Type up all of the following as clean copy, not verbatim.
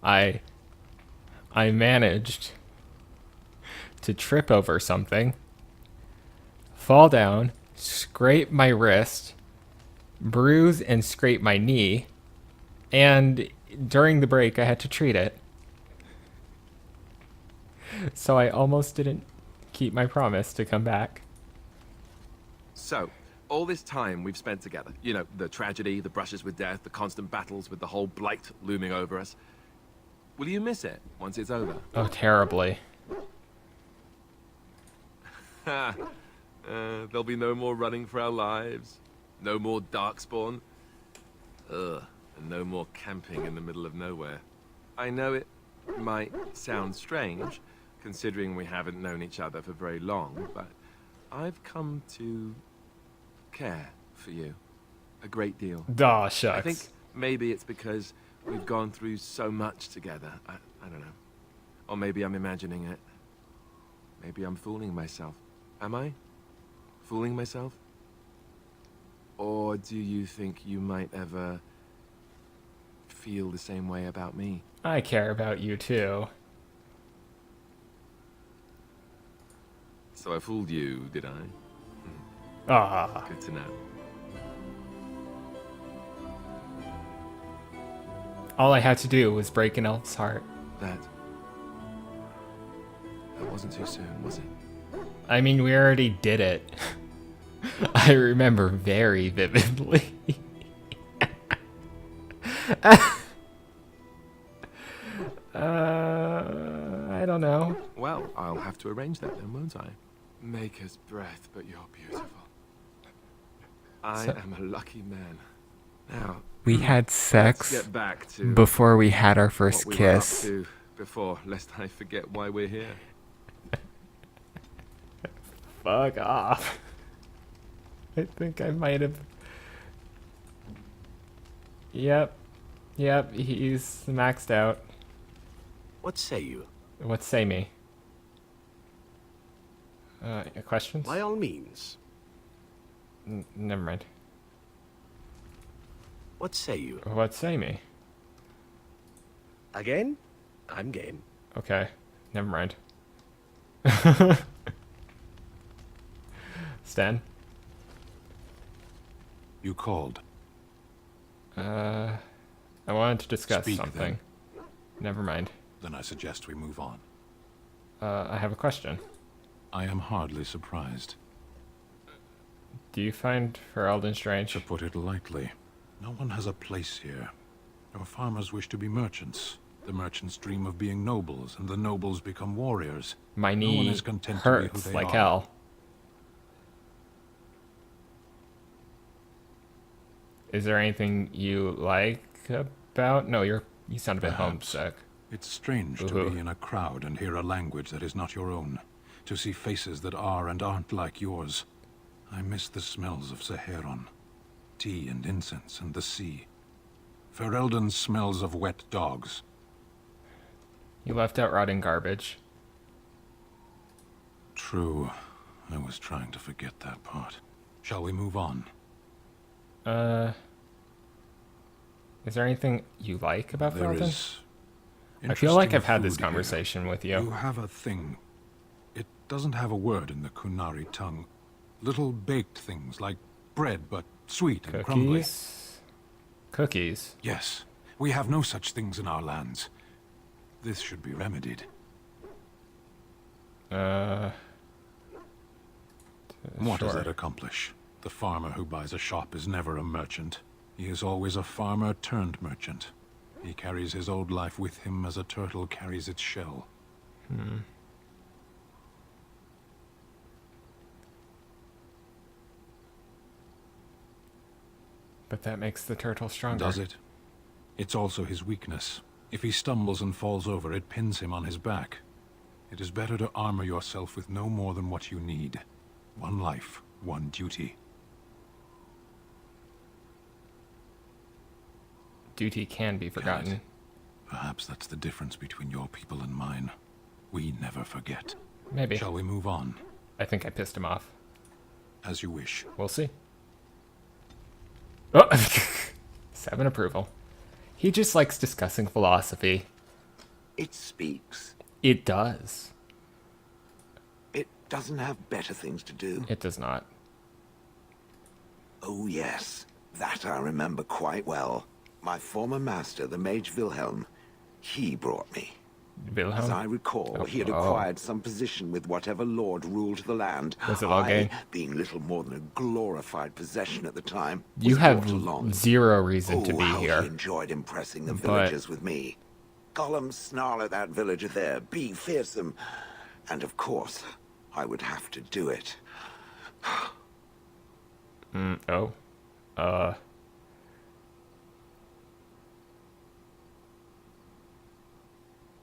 I I managed to trip over something, fall down, scrape my wrist, bruise and scrape my knee, and during the break I had to treat it. So I almost didn't keep my promise to come back. So, all this time we've spent together, you know, the tragedy, the brushes with death, the constant battles with the whole blight looming over us. Will you miss it once it's over? Oh, terribly. There'll be no more running for our lives, no more darkspawn, and no more camping in the middle of nowhere. I know it might sound strange, considering we haven't known each other for very long, but I've come to care for you a great deal. Aw, shucks. I think maybe it's because we've gone through so much together. I don't know. Or maybe I'm imagining it. Maybe I'm fooling myself. Am I? Fooling myself? Or do you think you might ever feel the same way about me? I care about you too. So I fooled you, did I? Ah. Good to know. All I had to do was break an elf's heart. That wasn't too soon, was it? I mean, we already did it. I remember very vividly. I don't know. Well, I'll have to arrange that then, won't I? Maker's breath, but you're beautiful. I am a lucky man. Now, We had let's sex get back to before we had our what first we were up kiss. to before, lest I forget why we're here. Fuck off. I think I might have. Yep. Yep, he's maxed out. What say you? What say me? Questions? By all means. Never mind. What say you? What say me? Again? I'm game. Okay, never mind. Stan? You called. I wanted to discuss Speak, something. Never mind. Then I suggest we move on. I have a question. I am hardly surprised. Do you find Ferelden strange? To put it lightly, no one has a place here. Your farmers wish to be merchants. The merchants dream of being nobles, and the nobles become warriors. My No one knee is content to be who hurts they like are. hell. Is there anything you like about? No, you sound a bit Perhaps. homesick. It's strange to Ooh. be in a crowd and hear a language that is not your own. To see faces that are and aren't like yours. I miss the smells of Saheron. Tea and incense and the sea. Ferelden smells of wet dogs. You left out rotting garbage. True. I was trying to forget that part. Shall we move on? Is there anything you like about There Ferelden? is... I feel like I've interesting had this food here. conversation with You you. have a thing. It doesn't have a word in the Kunari tongue. Little baked things like bread, but sweet and crumbly. Cookies? Cookies? Yes, we have no such things in our lands. This should be remedied. Sure. What does that accomplish? The farmer who buys a shop is never a merchant. He is always a farmer turned merchant. He carries his old life with him as a turtle carries its shell. But that makes the turtle stronger. Does it? It's also his weakness. If he stumbles and falls over, it pins him on his back. It is better to armor yourself with no more than what you need. One life, one duty. Duty can be forgotten. Perhaps that's the difference between your people and mine. We never forget. Maybe. Shall we move on? I think I pissed him off. As you wish. We'll see. Oh! 7 approval. He just likes discussing philosophy. It speaks. It does. It doesn't have better things to do. It does not. Oh, yes. That I remember quite well. My former master, the Mage Wilhelm, he brought me. Wilhelm? As I recall, he had acquired some position with whatever lord ruled the land. Was it Loghain? Being little more than a glorified possession at the time, You was have brought along. zero reason to be how here. he enjoyed impressing the But- villagers with me. Gollum snarl at that villager there, be fearsome. And of course, I would have to do it. Oh.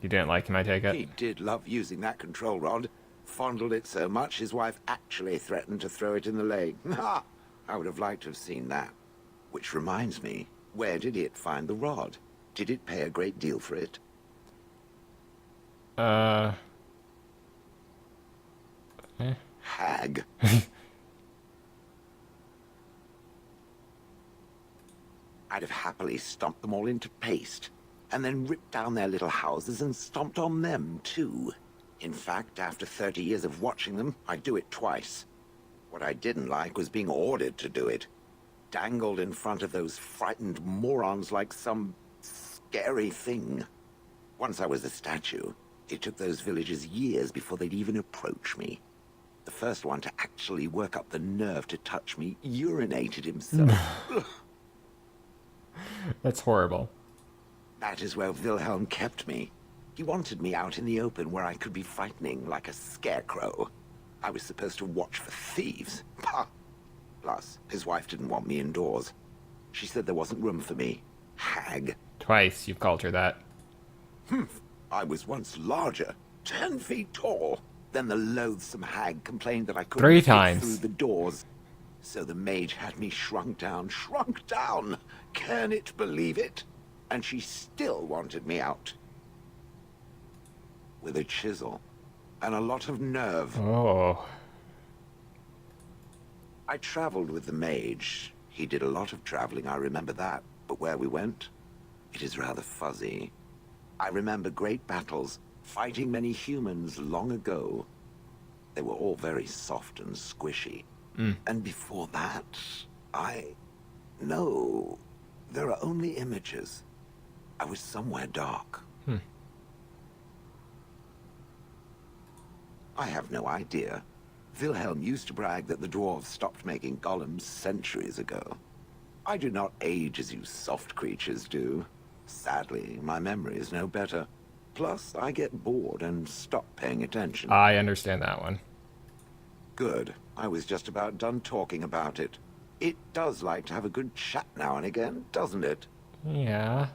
You didn't like him, I take He it? did love using that control rod. Fondled it so much, his wife actually threatened to throw it in the lake. Ha! I would have liked to have seen that. Which reminds me, where did it find the rod? Did it pay a great deal for it? Hag. I'd have happily stomped them all into paste, and then ripped down their little houses and stomped on them, too. In fact, after 30 years of watching them, I'd do it twice. What I didn't like was being ordered to do it. Dangled in front of those frightened morons like some scary thing. Once I was a statue, it took those villagers years before they'd even approach me. The first one to actually work up the nerve to touch me urinated himself. That's horrible. That is where Wilhelm kept me. He wanted me out in the open where I could be frightening like a scarecrow. I was supposed to watch for thieves. Pah! Plus, his wife didn't want me indoors. She said there wasn't room for me. Hag. Twice you've called her that. I was once larger, 10 feet tall. Then the loathsome hag complained that I couldn't 3 fit times. through the doors. So the mage had me shrunk down. Can it believe it? And she still wanted me out. With a chisel and a lot of nerve. Oh. I traveled with the mage. He did a lot of traveling, I remember that. But where we went, it is rather fuzzy. I remember great battles, fighting many humans long ago. They were all very soft and squishy. And before that, No, there are only images. I was somewhere dark. I have no idea. Wilhelm used to brag that the dwarves stopped making golems centuries ago. I do not age as you soft creatures do. Sadly, my memory is no better. Plus, I get bored and stop paying attention. I understand that one. Good. I was just about done talking about it. It does like to have a good chat now and again, doesn't it? Yeah.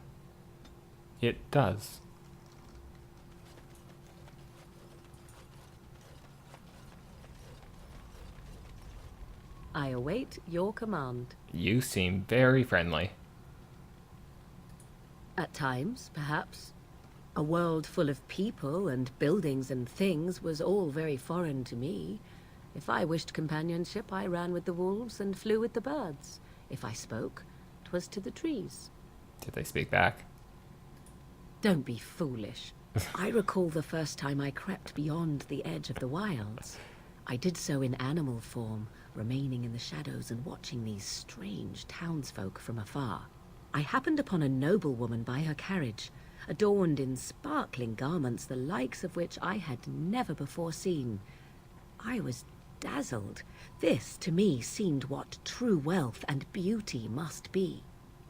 It does. I await your command. You seem very friendly. At times, perhaps. A world full of people and buildings and things was all very foreign to me. If I wished companionship, I ran with the wolves and flew with the birds. If I spoke, 'twas to the trees. Did they speak back? Don't be foolish. I recall the first time I crept beyond the edge of the wilds. I did so in animal form, remaining in the shadows and watching these strange townsfolk from afar. I happened upon a noblewoman by her carriage, adorned in sparkling garments the likes of which I had never before seen. I was dazzled. This, to me, seemed what true wealth and beauty must be.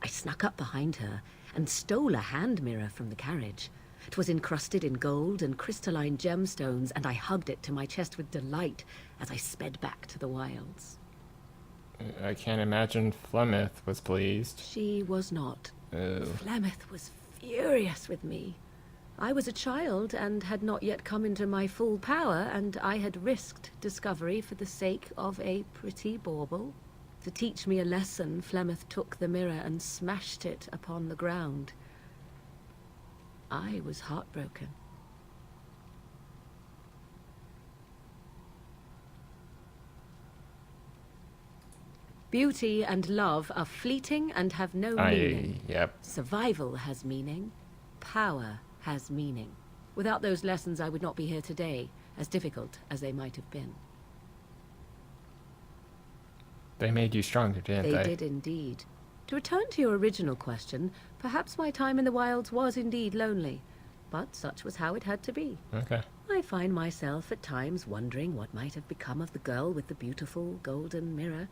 I snuck up behind her and stole a hand mirror from the carriage. 'Twas encrusted in gold and crystalline gemstones, and I hugged it to my chest with delight as I sped back to the wilds. I can't imagine Flemeth was pleased. She was not. Oh. Flemeth was furious with me. I was a child and had not yet come into my full power, and I had risked discovery for the sake of a pretty bauble. To teach me a lesson, Flemeth took the mirror and smashed it upon the ground. I was heartbroken. Beauty and love are fleeting and have no meaning. Yep. Survival has meaning. Power has meaning. Without those lessons, I would not be here today, as difficult as they might have been. They made you stronger, didn't they? They did indeed. To return to your original question, perhaps my time in the wilds was indeed lonely, but such was how it had to be. Okay. I find myself at times wondering what might have become of the girl with the beautiful golden mirror,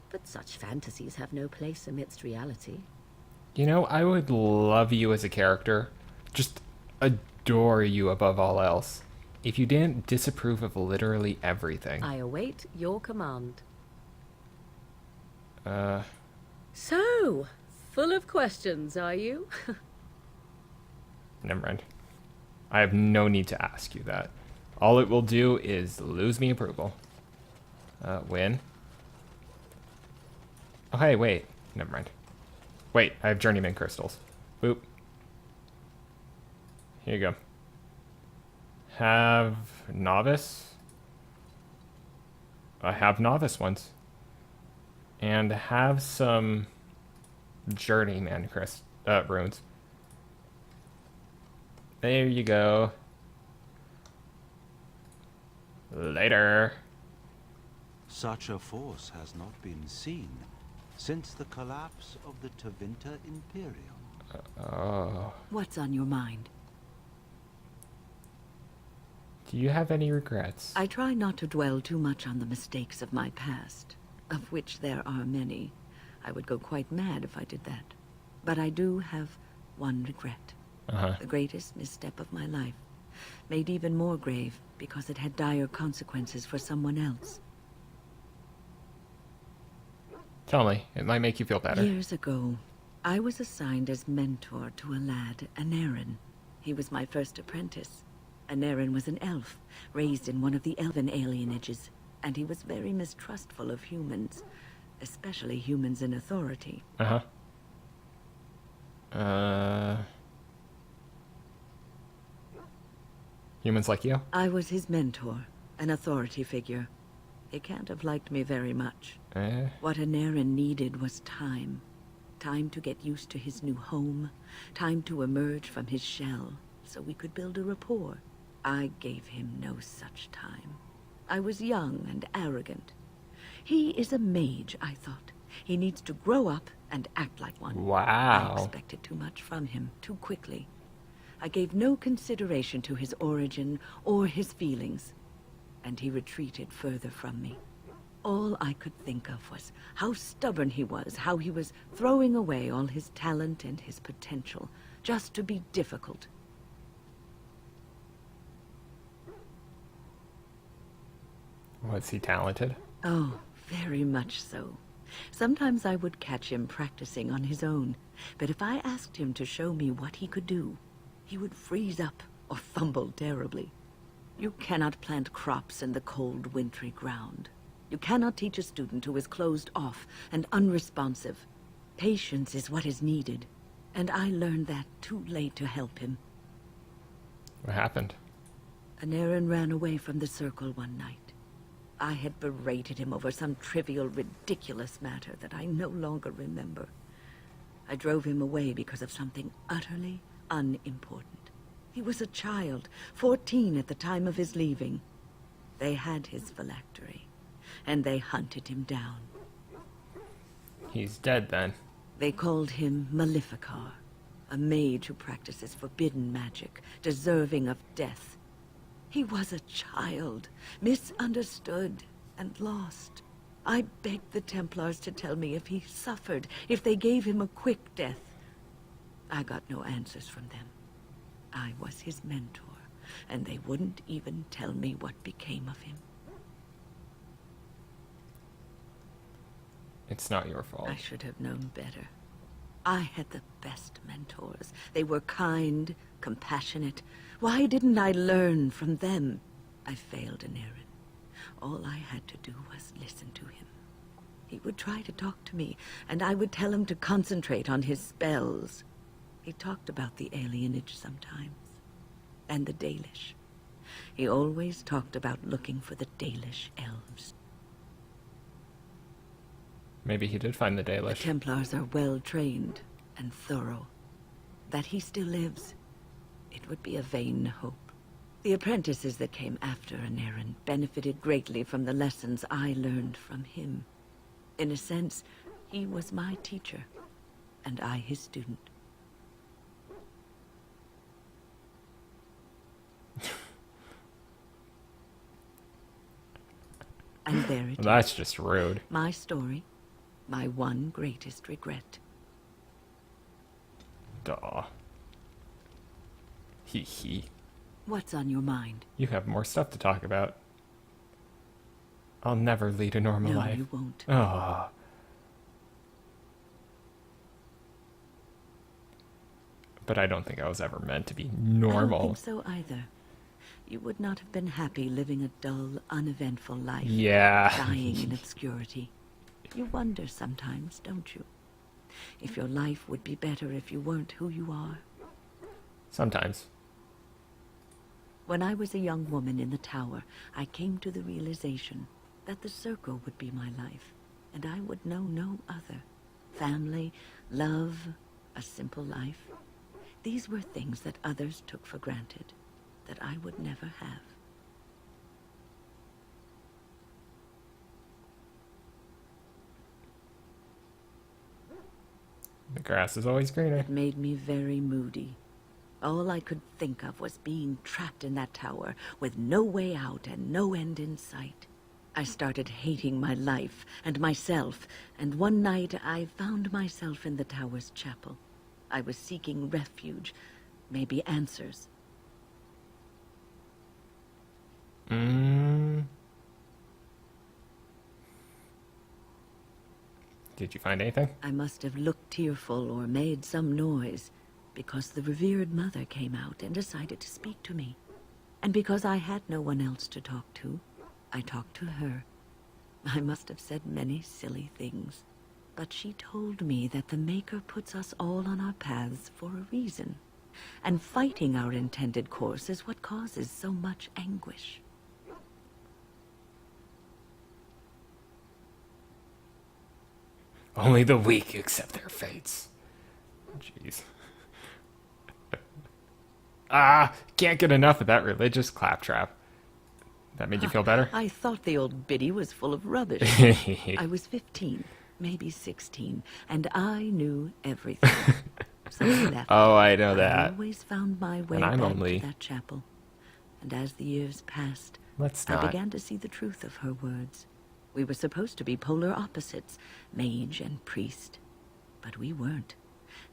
but such fantasies have no place amidst reality. You know, I would love you as a character. Just adore you above all else. If you didn't disapprove of literally everything. I await your command. Uh, So, full of questions, are you? never mind. I have no need to ask you that. All it will do is lose me approval. Win. Oh, hey, wait. Never mind. Wait, I have journeyman crystals. Boop. Here you go. Have novice. I have novice ones. And have some journeyman runes. There you go. Later. Such a force has not been seen since the collapse of the Tevinter Imperium. Oh. What's on your mind? Do you have any regrets? I try not to dwell too much on the mistakes of my past, of which there are many. I would go quite mad if I did that. But I do have one regret. Uh-huh. The greatest misstep of my life. Made even more grave because it had dire consequences for someone else. Tell me. It might make you feel better. Years ago, I was assigned as mentor to a lad, Anarin. He was my first apprentice. Anarin was an elf, raised in one of the elven alienages, and he was very mistrustful of humans, especially humans in authority. Uh-huh. Humans like you? I was his mentor, an authority figure. He can't have liked me very much. What Anarin needed was time. Time to get used to his new home. Time to emerge from his shell, so we could build a rapport. I gave him no such time. I was young and arrogant. He is a mage, I thought. He needs to grow up and act like one. Wow. I expected too much from him, too quickly. I gave no consideration to his origin or his feelings, and he retreated further from me. All I could think of was how stubborn he was, how he was throwing away all his talent and his potential, just to be difficult. Was he talented? Oh, very much so. Sometimes I would catch him practicing on his own, but if I asked him to show me what he could do, he would freeze up or fumble terribly. You cannot plant crops in the cold, wintry ground. You cannot teach a student who is closed off and unresponsive. Patience is what is needed, and I learned that too late to help him. What happened? Anarin ran away from the circle one night. I had berated him over some trivial, ridiculous matter that I no longer remember. I drove him away because of something utterly unimportant. He was a child, 14 at the time of his leaving. They had his phylactery, and they hunted him down. He's dead then. They called him Maleficar, a mage who practices forbidden magic, deserving of death. He was a child, misunderstood and lost. I begged the Templars to tell me if he suffered, if they gave him a quick death. I got no answers from them. I was his mentor, and they wouldn't even tell me what became of him. It's not your fault. I should have known better. I had the best mentors. They were kind, compassionate. Why didn't I learn from them? I failed Anarin. All I had to do was listen to him. He would try to talk to me, and I would tell him to concentrate on his spells. He talked about the alienage sometimes, and the Dalish. He always talked about looking for the Dalish elves. Maybe he did find the The Dalish. Templars are well trained and thorough. That he still lives, it that would be a vain hope. The apprentices that came after Aneirin benefited greatly from the lessons I learned from him. In a sense, he was my teacher, and I his student. And there it is. That's just rude. My story, my one greatest regret. Duh. Hee hee. What's on your mind? You have more stuff to talk about. I'll never lead a normal No, life. you won't. Oh. But I don't think I was ever meant to be I don't normal. think so either. You would not have been happy living a dull, uneventful life. Yeah. Dying in obscurity. You wonder sometimes, don't you? If your life would be better if you weren't who you are. Sometimes. When I was a young woman in the tower, I came to the realization that the circle would be my life, and I would know no other. Family, love, a simple life. These were things that others took for granted, that I would never have. The grass is always greener. It made me very moody. All I could think of was being trapped in that tower with no way out and no end in sight. I started hating my life and myself, and one night I found myself in the tower's chapel. I was seeking refuge, maybe answers. Did you find anything? I must have looked tearful or made some noise, because the revered mother came out and decided to speak to me. And because I had no one else to talk to, I talked to her. I must have said many silly things, but she told me that the Maker puts us all on our paths for a reason, and fighting our intended course is what causes so much anguish. Only the weak accept their fates. Jeez. Can't get enough of that religious claptrap. That made you feel better? I thought the old biddy was full of rubbish. I was 15, maybe 16, and I knew everything. So I left. Oh, I know I that. always found my way And I'm back only- to that chapel. And as the years passed, Let's I not. began to see the truth of her words. We were supposed to be polar opposites, mage and priest. But we weren't.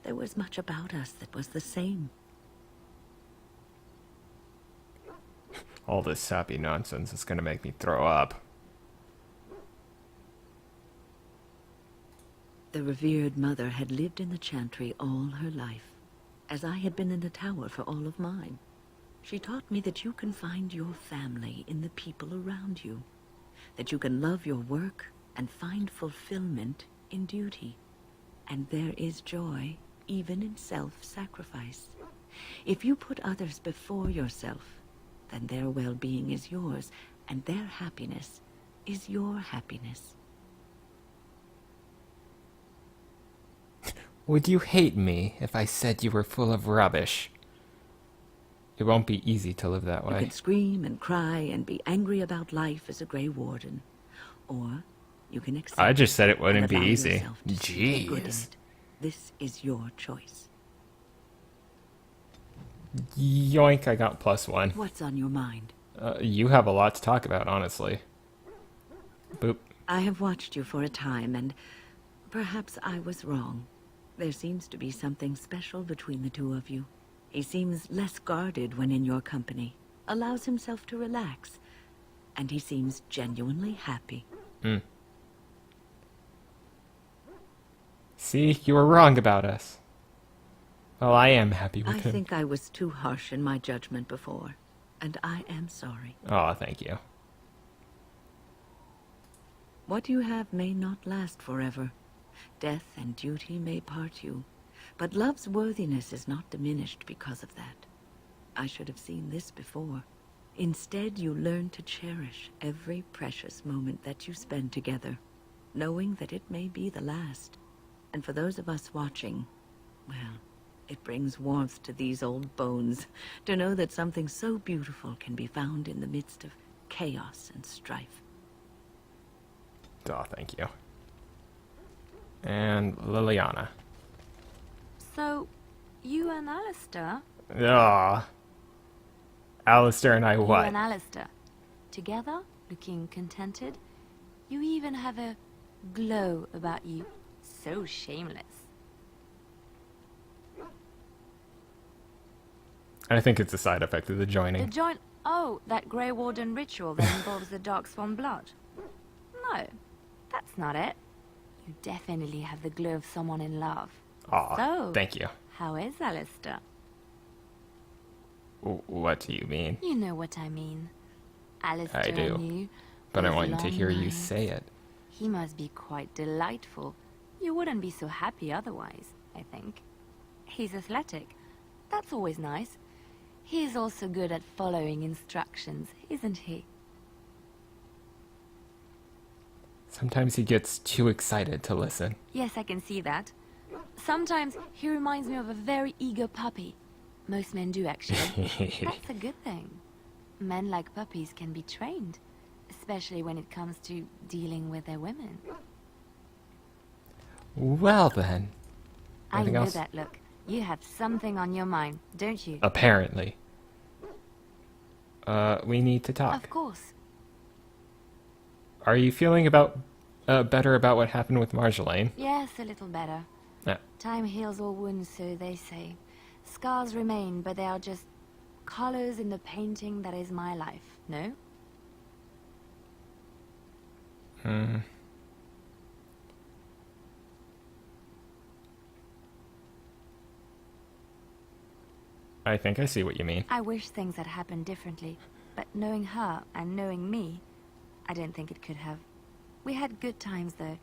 There was much about us that was the same. All this sappy nonsense is going to make me throw up. The revered mother had lived in the chantry all her life, as I had been in the tower for all of mine. She taught me that you can find your family in the people around you, that you can love your work and find fulfillment in duty. And there is joy even in self-sacrifice. If you put others before yourself, then their well-being is yours, and their happiness is your happiness. Would you hate me if I said you were full of rubbish? It won't be easy to live that You way. can scream and cry and be angry about life as a Grey Warden, or you can accept. I just said it and wouldn't be allow easy. yourself to see the good in Jeez. it. This is your choice. Yoink, I got +1. What's on your mind? You have a lot to talk about, honestly. Boop. I have watched you for a time, and perhaps I was wrong. There seems to be something special between the two of you. He seems less guarded when in your company, allows himself to relax, and he seems genuinely happy. See, you were wrong about us. Well, I am happy with I him. think I was too harsh in my judgment before, and I am sorry. Oh, thank you. What you have may not last forever. Death and duty may part you, but love's worthiness is not diminished because of that. I should have seen this before. Instead, you learn to cherish every precious moment that you spend together, knowing that it may be the last. And for those of us watching, well, It brings warmth to these old bones to know that something so beautiful can be found in the midst of chaos and strife. Oh, thank you. And Liliana. So, you and Alistair? Ah. Alistair and I You what? and Alistair. Together, looking contented. You even have a glow about you. So shameless. I think it's a side effect of the The joining. joint... Oh, that Grey Warden ritual that involves the Darkspawn blood. No, that's not it. You definitely have the glow of someone in love. Aw, So, thank you. how is Alistair? What do you mean? You know what I mean. Alistair I do, and you, But I those want to long hear you nights. say it. He must be quite delightful. You wouldn't be so happy otherwise, I think. He's athletic. That's always nice. He's also good at following instructions, isn't he? Sometimes he gets too excited to listen. Yes, I can see that. Sometimes he reminds me of a very eager puppy. Most men do, actually. That's a good thing. Men like puppies can be trained, especially when it comes to dealing with their women. Well then. I Anything know else? that look. You have something on your mind, don't you? Apparently. We need to talk. Of course. Are you feeling better about what happened with Marjolaine? Yes, a little better. Yeah. Time heals all wounds, so they say. Scars remain, but they are just colors in the painting that is my life, no? I think I see what you mean. I wish things had happened differently, but knowing her and knowing me, I don't think it could have. We had good times, though,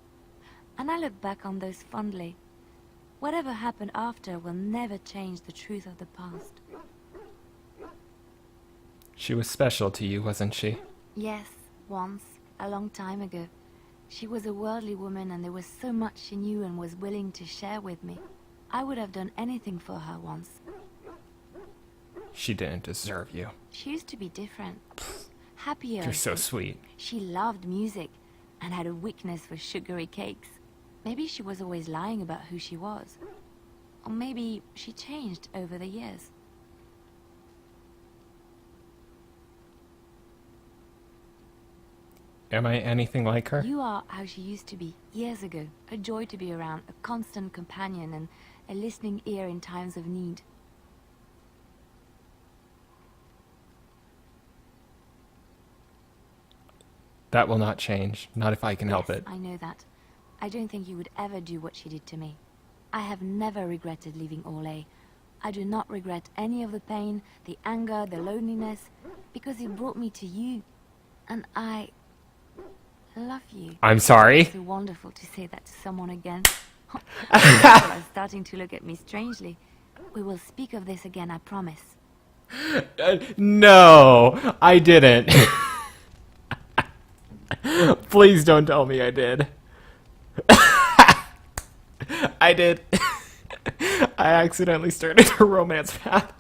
and I look back on those fondly. Whatever happened after will never change the truth of the past. She was special to you, wasn't she? Yes, once, a long time ago. She was a worldly woman, and there was so much she knew and was willing to share with me. I would have done anything for her once. She didn't deserve you. She used to be different. Happier. You're so sweet. She loved music and had a weakness for sugary cakes. Maybe she was always lying about who she was. Or maybe she changed over the years. Am I anything like her? You are how she used to be years ago. A joy to be around, a constant companion, and a listening ear in times of need. That will not change. Not if I can help Yes, it. I know that. I don't think you would ever do what she did to me. I have never regretted leaving Orlais. I do not regret any of the pain, the anger, the loneliness, because it brought me to you. And I love you. I'm sorry. It's so wonderful to say that to someone again. People are starting to look at me strangely. We will speak of this again, I promise. No, I didn't. Please don't tell me I did. I did. I accidentally started a romance path.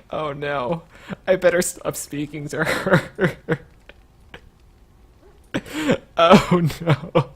Oh no. I better stop speaking to her. Oh no.